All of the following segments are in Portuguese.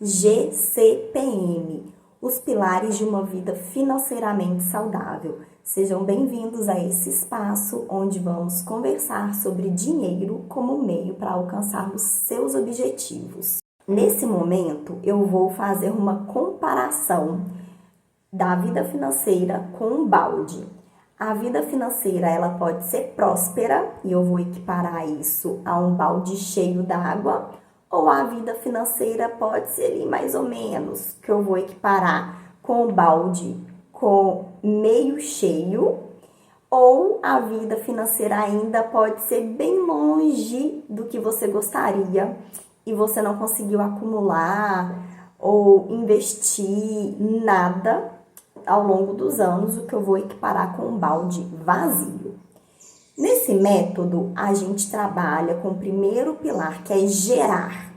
GCPM, os pilares de uma vida financeiramente saudável. Sejam bem-vindos a esse espaço onde vamos conversar sobre dinheiro como meio para alcançarmos seus objetivos. Nesse momento, eu vou fazer uma comparação da vida financeira com um balde. A vida financeira, ela pode ser próspera, e eu vou equiparar isso a um balde cheio d'água, ou a vida financeira pode ser ali mais ou menos, que eu vou equiparar com o balde com meio cheio, ou a vida financeira ainda pode ser bem longe do que você gostaria e você não conseguiu acumular ou investir nada ao longo dos anos, o que eu vou equiparar com um balde vazio. Nesse método, a gente trabalha com o primeiro pilar, que é gerar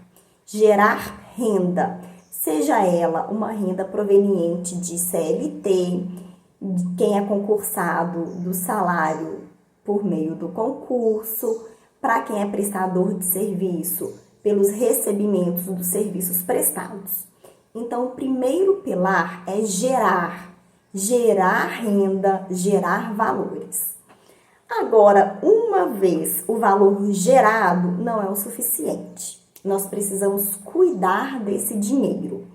renda, seja ela uma renda proveniente de CLT, de quem é concursado do salário por meio do concurso, para quem é prestador de serviço, pelos recebimentos dos serviços prestados. Então, o primeiro pilar é gerar renda, gerar valores. Agora, uma vez o valor gerado, não é o suficiente. Nós precisamos cuidar desse dinheiro.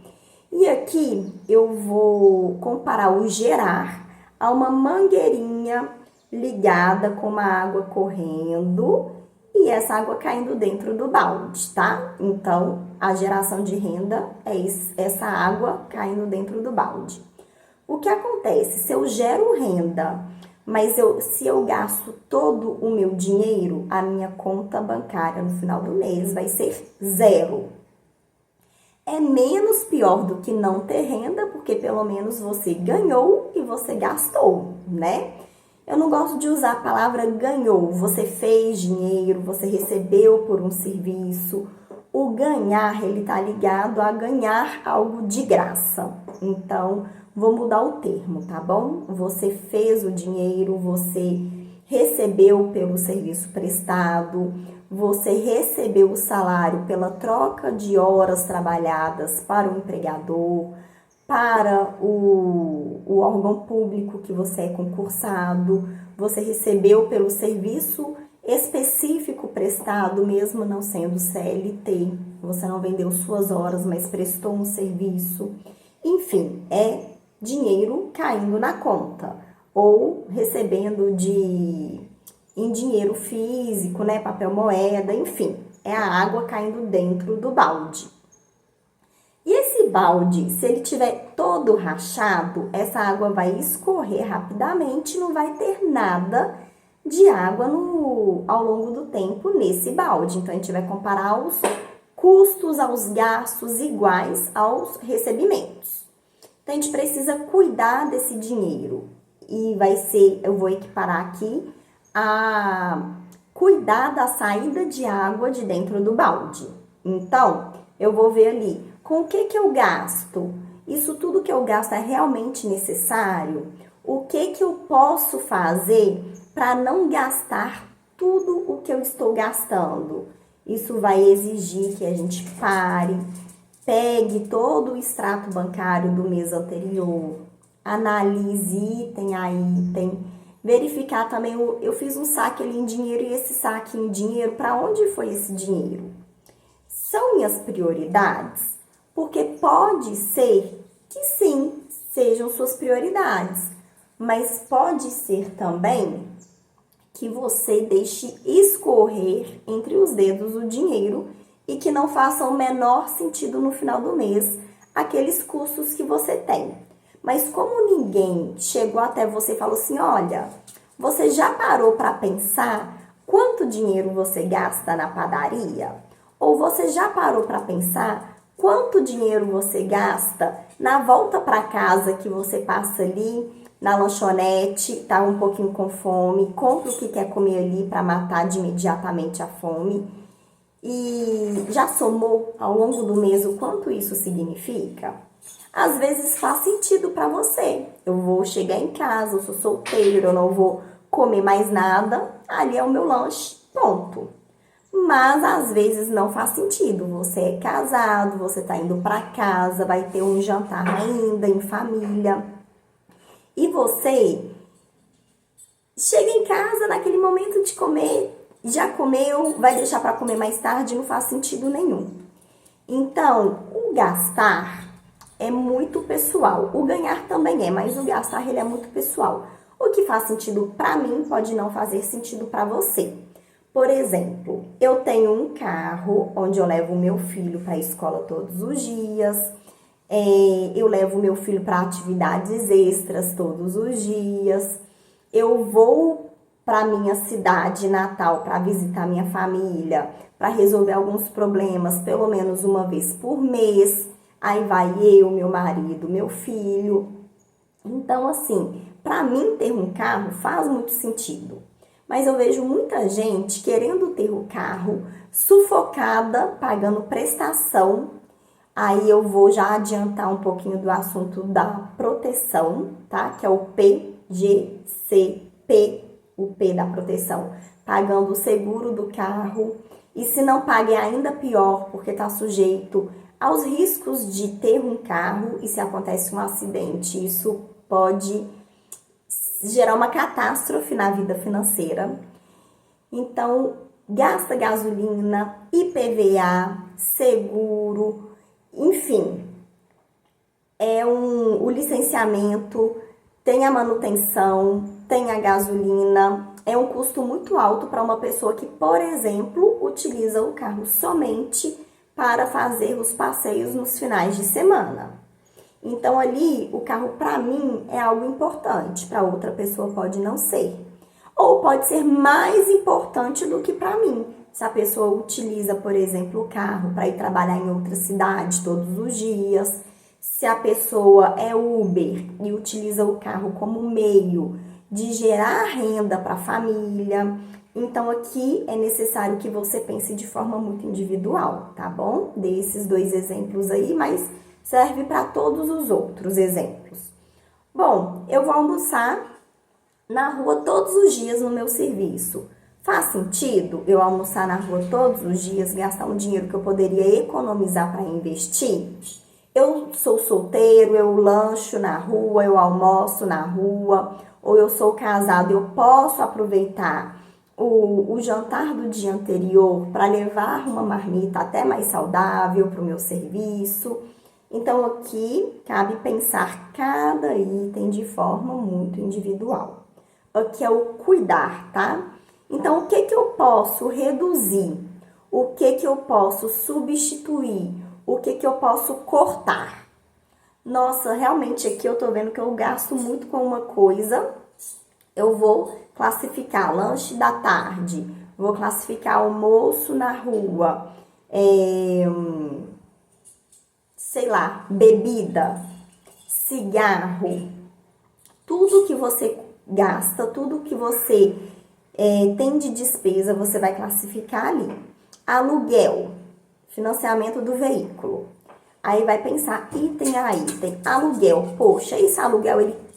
E aqui eu vou comparar o gerar a uma mangueirinha ligada com uma água correndo e essa água caindo dentro do balde, tá? Então, a geração de renda é essa água caindo dentro do balde. O que acontece? Se eu gero renda, mas se eu gasto todo o meu dinheiro, a minha conta bancária no final do mês vai ser zero. É menos pior do que não ter renda, porque pelo menos você ganhou e você gastou, né? Eu não gosto de usar a palavra ganhou. Você fez dinheiro, você recebeu por um serviço. O ganhar, ele tá ligado a ganhar algo de graça. Então, vou mudar o termo, tá bom? Você fez o dinheiro, você recebeu pelo serviço prestado, você recebeu o salário pela troca de horas trabalhadas para o empregador, para o órgão público que você é concursado, você recebeu pelo serviço específico prestado, mesmo não sendo CLT, você não vendeu suas horas, mas prestou um serviço. Enfim, é dinheiro caindo na conta ou recebendo em dinheiro físico, né, papel moeda, enfim, é a água caindo dentro do balde. E esse balde, se ele tiver todo rachado, essa água vai escorrer rapidamente, não vai ter nada de água ao longo do tempo nesse balde. Então, a gente vai comparar os custos aos gastos iguais aos recebimentos. Então, a gente precisa cuidar desse dinheiro. E eu vou equiparar aqui a cuidar da saída de água de dentro do balde. Então, eu vou ver ali, com o que eu gasto? Isso tudo que eu gasto é realmente necessário? O que eu posso fazer para não gastar tudo o que eu estou gastando? Isso vai exigir que a gente pare, pegue todo o extrato bancário do mês anterior, analise item a item, verificar também, eu fiz um saque ali em dinheiro e esse saque em dinheiro, para onde foi esse dinheiro? São minhas prioridades? Porque pode ser que sim, sejam suas prioridades, mas pode ser também que você deixe escorrer entre os dedos o dinheiro e que não faça o menor sentido no final do mês aqueles custos que você tem. Mas como ninguém chegou até você e falou assim, olha, você já parou para pensar quanto dinheiro você gasta na padaria? Ou você já parou para pensar quanto dinheiro você gasta na volta para casa que você passa ali na lanchonete, tá um pouquinho com fome, compra o que quer comer ali para matar de imediatamente a fome? E já somou ao longo do mês o quanto isso significa? Às vezes faz sentido para você. Eu vou chegar em casa, eu sou solteiro, eu não vou comer mais nada, ali é o meu lanche, ponto. Mas às vezes não faz sentido. Você é casado, você tá indo para casa, vai ter um jantar ainda em família. E você chega em casa naquele momento de comer, já comeu, vai deixar para comer mais tarde, não faz sentido nenhum. Então, o gastar é muito pessoal. O ganhar também é, mas o gastar ele é muito pessoal. O que faz sentido para mim pode não fazer sentido para você. Por exemplo, eu tenho um carro onde eu levo o meu filho para a escola todos os dias. Eu levo o meu filho para atividades extras todos os dias. Eu vou para minha cidade natal para visitar minha família, para resolver alguns problemas pelo menos uma vez por mês. Aí vai eu, meu marido, meu filho. Então, assim, para mim ter um carro faz muito sentido. Mas eu vejo muita gente querendo ter o carro sufocada, pagando prestação. Aí eu vou já adiantar um pouquinho do assunto da proteção, tá? Que é o PGCP, o P da proteção, pagando o seguro do carro. E se não paga é ainda pior, porque tá sujeito aos riscos de ter um carro e se acontece um acidente, isso pode gerar uma catástrofe na vida financeira. Então, gasta gasolina, IPVA, seguro, enfim, o licenciamento, tem a manutenção, tem a gasolina. É um custo muito alto para uma pessoa que, por exemplo, utiliza o carro somente para fazer os passeios nos finais de semana. Então, ali, o carro, para mim, é algo importante. Para outra pessoa pode não ser. Ou pode ser mais importante do que para mim. Se a pessoa utiliza, por exemplo, o carro para ir trabalhar em outra cidade todos os dias. Se a pessoa é Uber e utiliza o carro como meio de gerar renda para a família. Então, aqui é necessário que você pense de forma muito individual, tá bom? Dei esses dois exemplos aí, mas serve para todos os outros exemplos. Bom, eu vou almoçar na rua todos os dias no meu serviço. Faz sentido eu almoçar na rua todos os dias, gastar um dinheiro que eu poderia economizar para investir? Eu sou solteiro, eu lancho na rua, eu almoço na rua, ou eu sou casado, eu posso aproveitar o jantar do dia anterior para levar uma marmita até mais saudável para o meu serviço. Então, aqui cabe pensar cada item de forma muito individual. Aqui é o cuidar, tá? Então, o que que eu posso reduzir? O que que eu posso substituir? O que que eu posso cortar? Nossa, realmente aqui eu tô vendo que eu gasto muito com uma coisa. Eu vou classificar lanche da tarde, vou classificar almoço na rua, sei lá, bebida, cigarro, tudo que você gasta, tudo que você tem de despesa, você vai classificar ali. Aluguel, financiamento do veículo. Aí vai pensar item a item. Aluguel, poxa, esse aluguel ele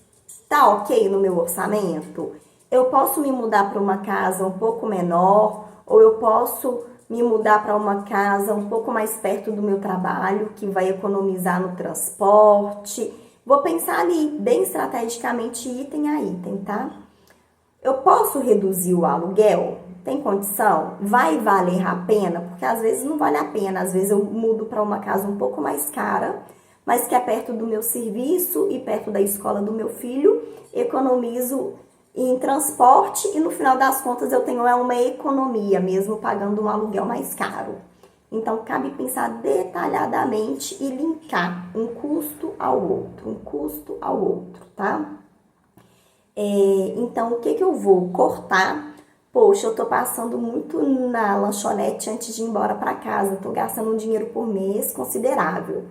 tá ok no meu orçamento? Eu posso me mudar para uma casa um pouco menor, ou eu posso me mudar para uma casa um pouco mais perto do meu trabalho, que vai economizar no transporte. Vou pensar ali, bem estrategicamente, item a item, tá? Eu posso reduzir o aluguel? Tem condição? Vai valer a pena? Porque às vezes não vale a pena. Às vezes eu mudo para uma casa um pouco mais cara, mas que é perto do meu serviço e perto da escola do meu filho. Economizo em transporte e no final das contas eu tenho uma economia, mesmo pagando um aluguel mais caro. Então, cabe pensar detalhadamente e linkar um custo ao outro, tá? Então, o que que eu vou cortar? Poxa, eu tô passando muito na lanchonete antes de ir embora para casa, tô gastando um dinheiro por mês considerável.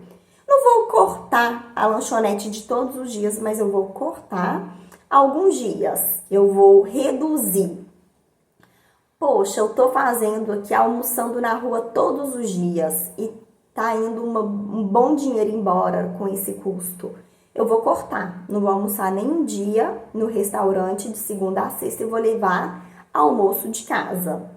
Não vou cortar a lanchonete de todos os dias, mas eu vou cortar alguns dias. Eu vou reduzir. Poxa, eu tô fazendo aqui, almoçando na rua todos os dias e tá indo um bom dinheiro embora com esse custo. Eu vou cortar, não vou almoçar nem um dia no restaurante de segunda a sexta e vou levar almoço de casa.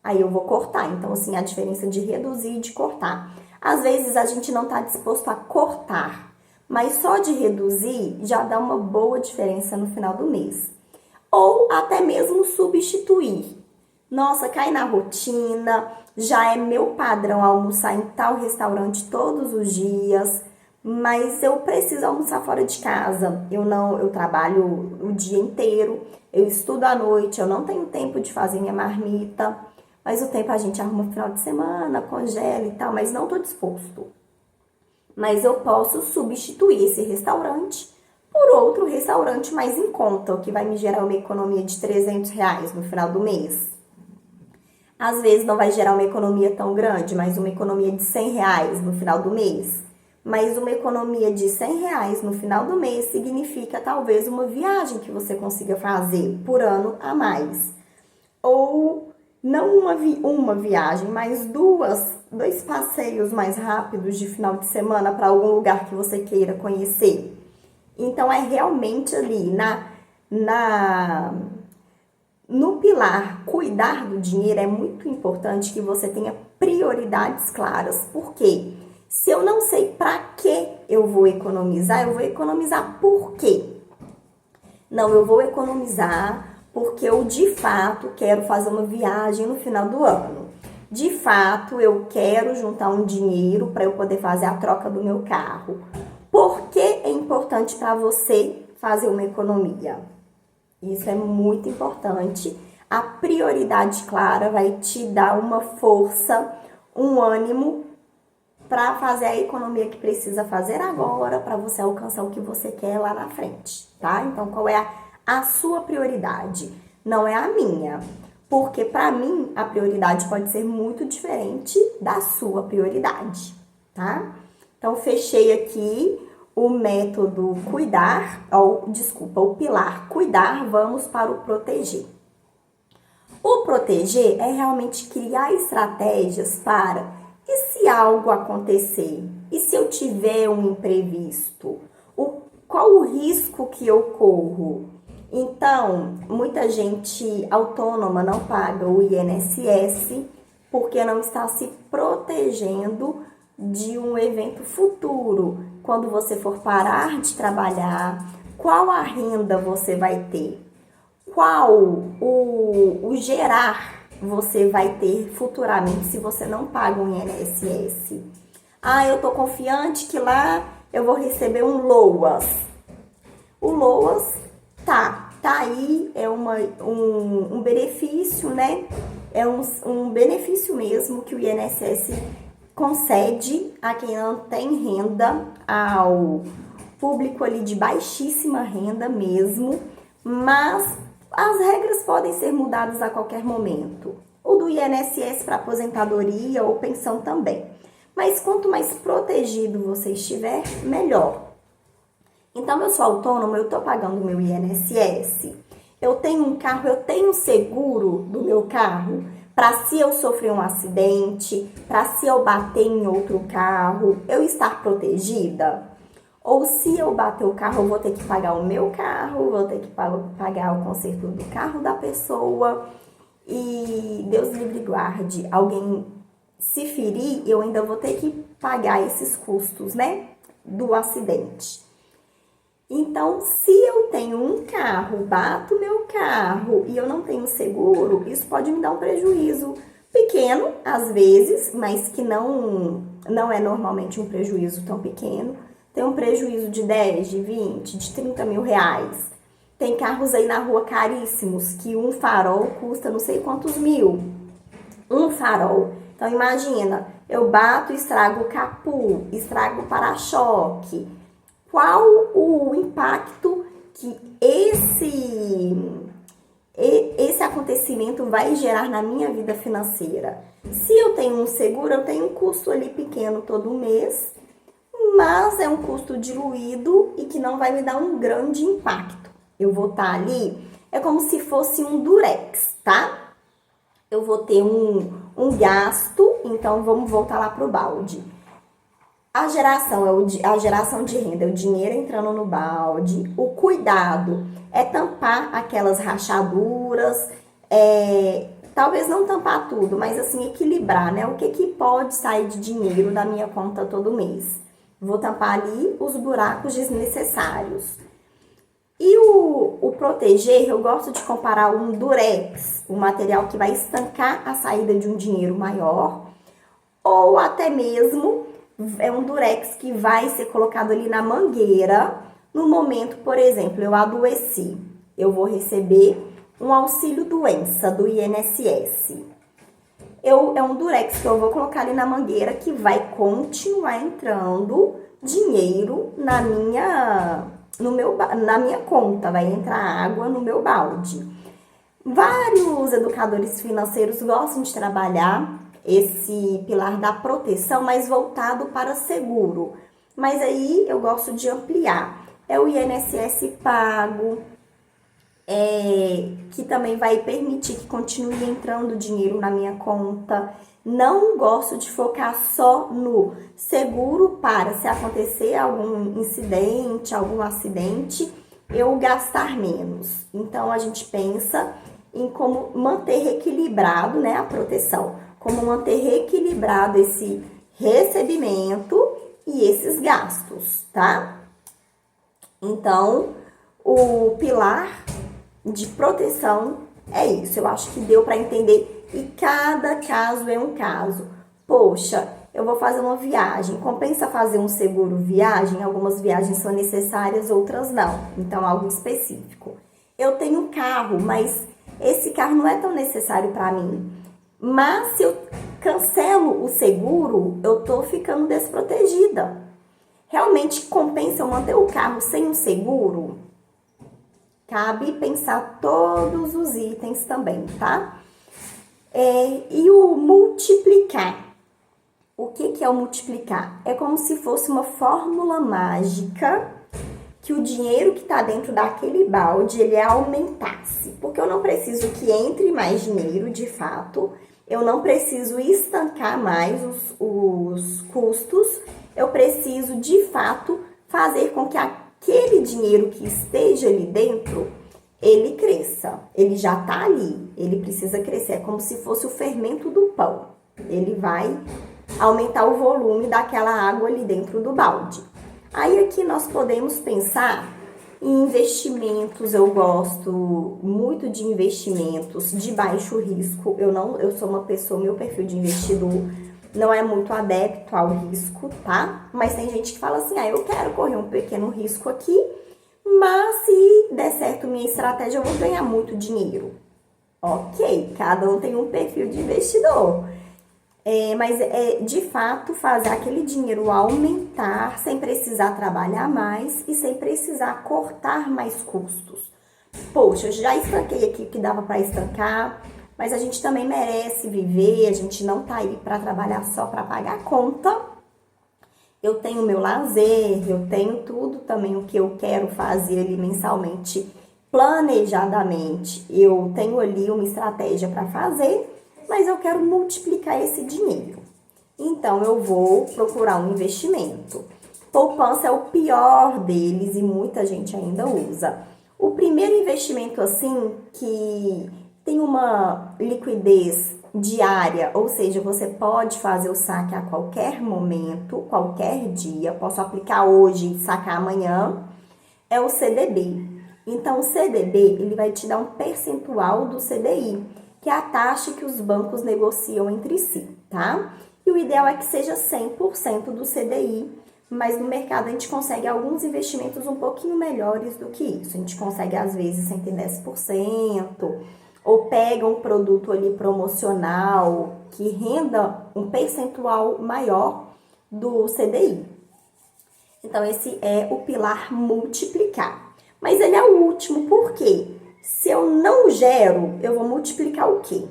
Aí eu vou cortar. Então, assim, a diferença de reduzir e de cortar. Às vezes a gente não está disposto a cortar, mas só de reduzir já dá uma boa diferença no final do mês. Ou até mesmo substituir. Nossa, cai na rotina, já é meu padrão almoçar em tal restaurante todos os dias, mas eu preciso almoçar fora de casa. Eu trabalho o dia inteiro, eu estudo à noite, eu não tenho tempo de fazer minha marmita, mas o tempo a gente arruma no final de semana, congela e tal, mas não tô disposto. Mas eu posso substituir esse restaurante por outro restaurante mais em conta, o que vai me gerar uma economia de R$ 300 no final do mês. Às vezes não vai gerar uma economia tão grande, mas uma economia de R$ 100 no final do mês. Mas uma economia de R$ 100 no final do mês significa talvez uma viagem que você consiga fazer por ano a mais. Ou não uma viagem, mas dois passeios mais rápidos de final de semana para algum lugar que você queira conhecer. Então, é realmente ali no pilar cuidar do dinheiro, é muito importante que você tenha prioridades claras. Por quê? Se eu não sei para que eu vou economizar por quê? Não, eu vou economizar porque eu de fato quero fazer uma viagem no final do ano. De fato, eu quero juntar um dinheiro para eu poder fazer a troca do meu carro. Por que é importante para você fazer uma economia? Isso é muito importante. A prioridade clara vai te dar uma força, um ânimo para fazer a economia que precisa fazer agora, para você alcançar o que você quer lá na frente, tá? Então, qual é a sua prioridade? Não é a minha. Porque para mim, a prioridade pode ser muito diferente da sua prioridade, tá? Então, fechei aqui o método cuidar, o pilar cuidar, vamos para o proteger. O proteger é realmente criar estratégias para, e se algo acontecer? E se eu tiver um imprevisto? Qual o risco que eu corro? Então, muita gente autônoma não paga o INSS porque não está se protegendo de um evento futuro. Quando você for parar de trabalhar, qual a renda você vai ter? Qual o gerar você vai ter futuramente se você não paga um INSS? Ah, eu tô confiante que lá eu vou receber um LOAS. O LOAS tá aí, é um benefício, né? É um benefício mesmo que o INSS concede a quem não tem renda, ao público ali de baixíssima renda mesmo, mas as regras podem ser mudadas a qualquer momento. O do INSS para aposentadoria ou pensão também. Mas quanto mais protegido você estiver, melhor. Então, eu sou autônoma, eu estou pagando meu INSS, eu tenho um carro, eu tenho seguro do meu carro, para se eu sofrer um acidente, para se eu bater em outro carro, eu estar protegida? Ou se eu bater o carro, eu vou ter que pagar o meu carro, vou ter que pagar o conserto do carro da pessoa, e Deus livre e guarde, alguém se ferir, eu ainda vou ter que pagar esses custos, né, do acidente. Então, se eu tenho um carro, bato meu carro e eu não tenho seguro, isso pode me dar um prejuízo pequeno, às vezes, mas que não é normalmente um prejuízo tão pequeno. Tem um prejuízo de 10, de 20, de 30 mil reais. Tem carros aí na rua caríssimos, que um farol custa não sei quantos mil. Um farol. Então, imagina, eu bato e estrago o capô, estrago o para-choque. Qual o impacto que esse acontecimento vai gerar na minha vida financeira? Se eu tenho um seguro, eu tenho um custo ali pequeno todo mês, mas é um custo diluído e que não vai me dar um grande impacto. Eu vou estar ali, é como se fosse um durex, tá? Eu vou ter um gasto, então vamos voltar lá pro balde. A geração de renda, é o dinheiro entrando no balde. O cuidado é tampar aquelas rachaduras, talvez não tampar tudo, mas assim, equilibrar, né? O que que pode sair de dinheiro da minha conta todo mês? Vou tampar ali os buracos desnecessários. E o proteger, eu gosto de comparar um durex, um material que vai estancar a saída de um dinheiro maior, ou até mesmo é um durex que vai ser colocado ali na mangueira no momento, por exemplo, eu adoeci, eu vou receber um auxílio doença do INSS. É um durex que eu vou colocar ali na mangueira que vai continuar entrando dinheiro na minha conta, vai entrar água no meu balde. Vários educadores financeiros gostam de trabalhar esse pilar da proteção, mas voltado para seguro. Mas aí eu gosto de ampliar. É o INSS pago, que também vai permitir que continue entrando dinheiro na minha conta. Não gosto de focar só no seguro para, se acontecer algum incidente, algum acidente, eu gastar menos. Então, a gente pensa em como manter equilibrado, né, a proteção, como manter equilibrado esse recebimento e esses gastos, tá? Então, o pilar de proteção é isso. Eu acho que deu para entender e cada caso é um caso. Poxa, eu vou fazer uma viagem, compensa fazer um seguro viagem? Algumas viagens são necessárias, outras não. Então, algo específico. Eu tenho um carro, mas esse carro não é tão necessário para mim. Mas se eu cancelo o seguro, eu tô ficando desprotegida. Realmente compensa eu manter o carro sem um seguro? Cabe pensar todos os itens também, tá? E o multiplicar. O que é o multiplicar? É como se fosse uma fórmula mágica que o dinheiro que está dentro daquele balde, ele aumentasse. Porque eu não preciso que entre mais dinheiro, de fato. Eu não preciso estancar mais os custos. Eu preciso, de fato, fazer com que aquele dinheiro que esteja ali dentro, ele cresça. Ele já está ali, ele precisa crescer. É como se fosse o fermento do pão. Ele vai aumentar o volume daquela água ali dentro do balde. Aí aqui nós podemos pensar em investimentos. Eu gosto muito de investimentos de baixo risco. Eu sou uma pessoa, meu perfil de investidor não é muito adepto ao risco, tá? Mas tem gente que fala assim, eu quero correr um pequeno risco aqui, mas se der certo minha estratégia, eu vou ganhar muito dinheiro. Ok, cada um tem um perfil de investidor. Mas de fato fazer aquele dinheiro aumentar sem precisar trabalhar mais e sem precisar cortar mais custos. Poxa, eu já estanquei aqui o que dava para estancar, mas a gente também merece viver, a gente não tá aí para trabalhar só para pagar a conta. Eu tenho meu lazer, eu tenho tudo também o que eu quero fazer ali mensalmente, planejadamente. Eu tenho ali uma estratégia para fazer, mas eu quero multiplicar esse dinheiro. Então, eu vou procurar um investimento. Poupança é o pior deles e muita gente ainda usa. O primeiro investimento, assim, que tem uma liquidez diária, ou seja, você pode fazer o saque a qualquer momento, qualquer dia, posso aplicar hoje e sacar amanhã, é o CDB. Então, o CDB, ele vai te dar um percentual do CDI, que é a taxa que os bancos negociam entre si, tá? E o ideal é que seja 100% do CDI, mas no mercado a gente consegue alguns investimentos um pouquinho melhores do que isso. A gente consegue, às vezes, 110%, ou pega um produto ali promocional que renda um percentual maior do CDI. Então, esse é o pilar multiplicar. Mas ele é o último, por quê? Se eu não gero, eu vou multiplicar o quê?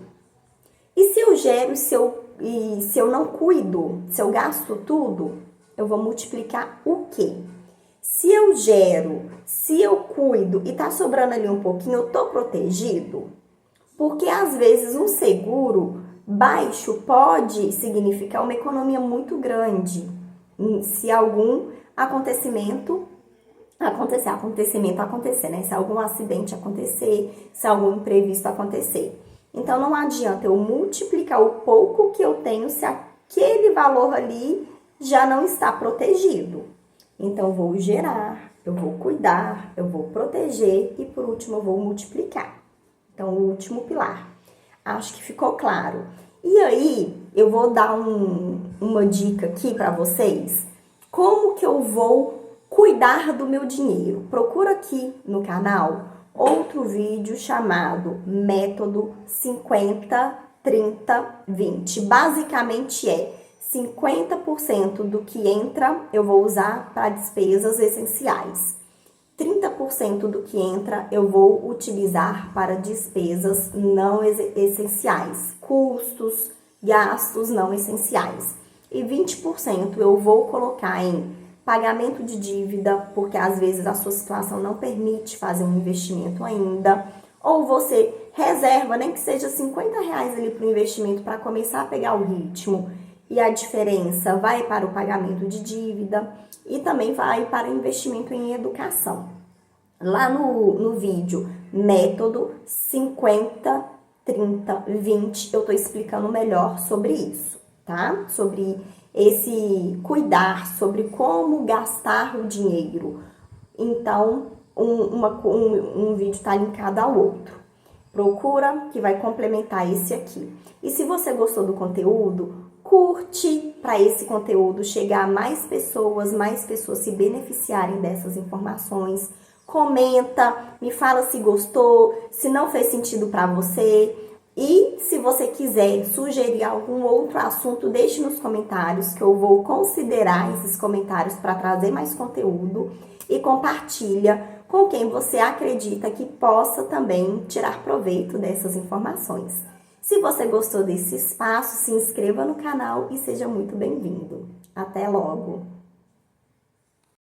E se eu gero, se eu não cuido, se eu gasto tudo, eu vou multiplicar o quê? Se eu gero, se eu cuido e tá sobrando ali um pouquinho, eu tô protegido? Porque às vezes um seguro baixo pode significar uma economia muito grande. Se algum acontecimento acontecer, né? Se algum acidente acontecer, se algum imprevisto acontecer. Então, não adianta eu multiplicar o pouco que eu tenho se aquele valor ali já não está protegido. Então, eu vou gerar, eu vou cuidar, eu vou proteger e, por último, eu vou multiplicar. Então, o último pilar. Acho que ficou claro. E aí, eu vou dar uma dica aqui para vocês. Como que eu vou cuidar do meu dinheiro? Procura aqui no canal outro vídeo chamado Método 50, 30, 20. Basicamente 50% do que entra eu vou usar para despesas essenciais. 30% do que entra eu vou utilizar para despesas não essenciais, custos, gastos não essenciais. E 20% eu vou colocar em pagamento de dívida, porque às vezes a sua situação não permite fazer um investimento ainda, ou você reserva, nem que seja R$ 50 ali para o investimento para começar a pegar o ritmo, e a diferença vai para o pagamento de dívida e também vai para investimento em educação. Lá no vídeo Método 50, 30, 20, eu tô explicando melhor sobre isso, tá? Sobre esse cuidar, sobre como gastar o dinheiro. Então, um vídeo tá linkado ao outro. Procura que vai complementar esse aqui. E se você gostou do conteúdo, curte para esse conteúdo chegar a mais pessoas se beneficiarem dessas informações. Comenta, me fala se gostou, se não fez sentido para você. E se você quiser sugerir algum outro assunto, deixe nos comentários que eu vou considerar esses comentários para trazer mais conteúdo. E compartilha com quem você acredita que possa também tirar proveito dessas informações. Se você gostou desse espaço, se inscreva no canal e seja muito bem-vindo. Até logo!